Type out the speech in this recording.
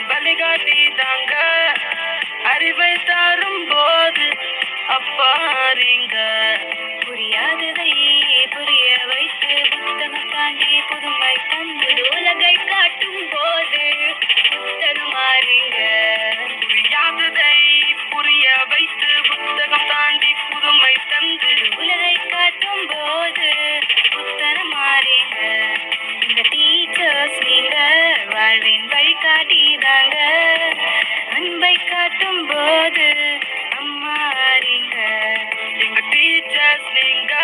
வழிகாட்டி தாங்க அறிவை தரும் போது அப்பாரிங்க. புரியாததை புரிய வைத்து புத்தகம் தாண்டி புதுமை தந்து உலகை காட்டும் போது புத்தகம் மாறுங்க. புரியாததை புரிய வைத்து புத்தகம் தாண்டி புதுமை தந்து உலகை காட்டும் போது புத்தகம் மாறுங்க. இந்த டீச்சர்ஸ் நீங்க வாழ்வின் வழிகாட்டிதாங்க. அன்பை காட்டும் போது அம்மா அறிங்க. எங்க டீச்சர்ஸ் நீங்க